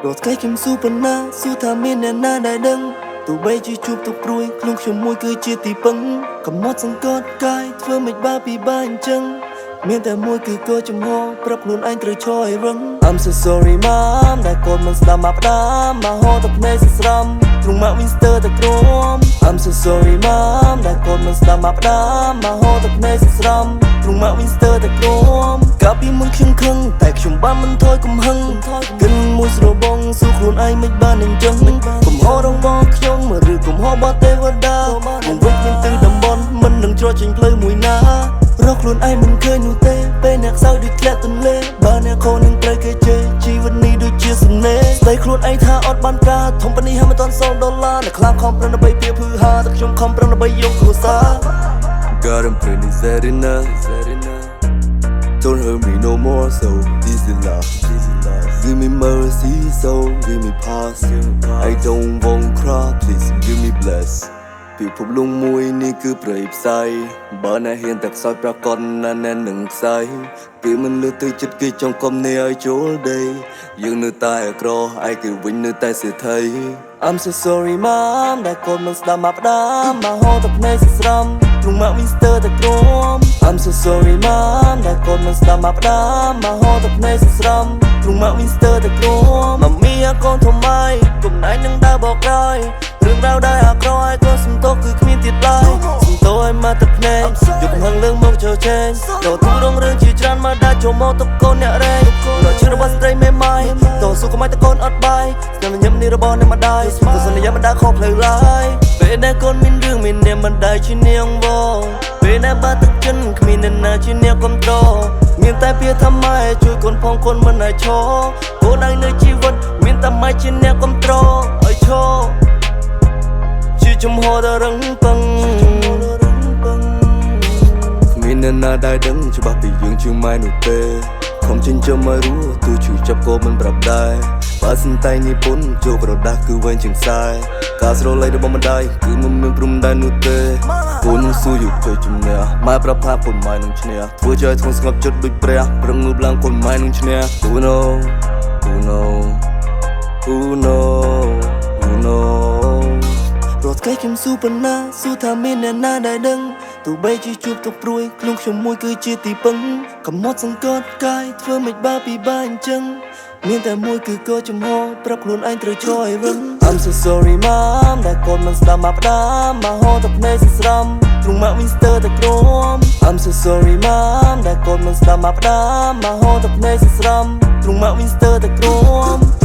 រត់ថ្ងៃខ្ញុំស៊ូប៉ុណ្ណាស៊ូថាមានអ្នកណាដែលដឹងទោះបីជាជួបទុកព្រួយខ្លួនខ្ញុំមួយគឺជាទីពឹងកំណត់សង្កត់កាយធ្វើមិនបានពិបាកអញ្ចឹងមានតែមួយគឺកោចំហប្រាប់ខ្លួនឯងត្រូវឈរឲ្យរឹង I'm so sorry mom ដែលកូនមិនស្ដាប់មកផ្ដាំមកហោទឹកភ្នែកសស្រំទ្រង់មក Winster តែក្រម I'm so sorry mom ដែលកូនមិនស្ដាប់មកផ្ដាំមកហោទឹកភ្នែកសស្រំទ្រង់មក Winster តែក្រមកាលពីមុនខ្ញុំខឹងតែខ្ញុំបានមិនថយកំហឹងគិនមួយស្របងសួរខ្លួនឯងមិនបានអញ្ចឹងកំហុសរបស់ខ្ញុំឬកំហុសរបស់ទេវតាមកវិញមានទិសតំបន់មិននឹងច្រកចេញផ្លូវមួយណារកខ្លួនឯងមិនឃើញនោះទេពេលអ្នកខ្សោយដូចធ្លាក់ទន្លេបើអ្នកខូននឹងត្រូវគេជេរជីវិតនេះដូចជាសំណេរស្ដីខ្លួនឯងថាអត់បានការធំប៉ុណ្នេះហើយមិនទាន់$10អ្នកខ្លាំងខំប្រឹងដើម្បីពៀភឺហាតែខ្ញុំខំប្រឹងដើម្បីយកគ្រួសារ Got him pretty Zarina Don't hurt me no more so this is love Give me mercy so give me pause I don't want cry please give me bless ពីភពលោកមួយនេះគឺប្រៃផ្សៃបើណែហ៊ានតែខ្សោយប្រកបណាស់ណែនឹងខ្សែគេមិនលើទៅចិត្តគេចង់កុំនេះឲ្យចូលដីយើងនៅតែអក្រឯគេវិញនៅតែសេដ្ឋី I'm so sorry mom ដែលកូនមិនស្ដាប់មកផ្ដាំមកហោទឹកភ្នែកសស្រំទ្រង់មក Winster តែក្រម I'm so sorry mom ដែលកូនមិនស្ដាប់មកផ្ដាំមកហោទឹកភ្នែកសស្រំទ្រង់មក Winster តែក្រមមកមីអាកូនធំម៉ៃគុំណៃនឹងដើរបោកក្រោយរឿងរ៉ាវដែលអាក្រក់ក៏សំទោសគឺគ្មានទៀតឡើយសំទោសឲ្យមកទឹកភ្នែកយកកំហឹងលើមកជើឆេងតោទូរងរឿងជាច្រើនមកដាក់ចូលមកទុកកូនអ្នករែងរកជឿរបស់ស្ត្រីមេម៉ាយតោសុខមិនតកូនអត់បាយស្នាមញឹមនេះរបស់អ្នកម្ដាយទស្សនិយមិនដាខុសផ្លូវឡើយពេលដែលកូនមានរឿងមានអ្នកមិនដាជានាងវងពេលដែលបាត់ទឹកចិនគ្មានអ្នកណាជាអ្នកគ្រប់ត្រមានតែពាក្យថាម៉ែជួយកូនផងកូនមិនឲ្យឈរកូនឲ្យនៅជីវិតមានតែម៉ែជាអ្នកគ្រប់ត្រឲ្យឈរចំហររឹងពឹងគ្មានអ្នកណាដែលដឹងច្បាស់ពីយើងជាម៉ែនោះទេខំចិញ្ចឹមឲ្យរស់ទូឈឺចាប់ក៏មិនប្រាប់ដែរបើសិនតែញីពុនចូលក្រដាស់គឺវែងជាងខ្សែការស្រឡាញ់របស់ម្ដាយគឺមិនមានព្រំដែននោះទេពូននឹងស៊ូយកទៅជំនះម៉ែប្រាប់ថាពុនម៉ែនឹងឈ្នះធ្វើឲ្យធំស្ងប់ចិត្តដូចព្រះប្រឹងងើបឡើងពុនម៉ែនឹងឈ្នះ Who know Who know Who know Who knowរត់ថ្ងៃខ្ញុំស៊ូប៉ុណ្ណាស៊ូថាមានអ្នកណាដែលដឹងទោះបីជាជួបទុកព្រួយខ្លួនខ្ញុំមួយគឺជាទីពឹងកំណត់សង្កត់កាយធ្វើមិនបានពិបាកអញ្ចឹងមានតែមួយគឺកោចំហប្រាប់ខ្លួនឯងត្រូវឈរឲ្យរឹង I'm so sorry mom ដែលកូនមិនស្ដាប់មកផ្ដាំមកហោទឹកភ្នែកសស្រំទ្រង់មក Winster តែក្រម I'm so sorry mom ដែលកូនមិនស្ដាប់មកផ្ដាំមកហោទឹកភ្នែកសស្រំទ្រង់មក Winster តែក្រម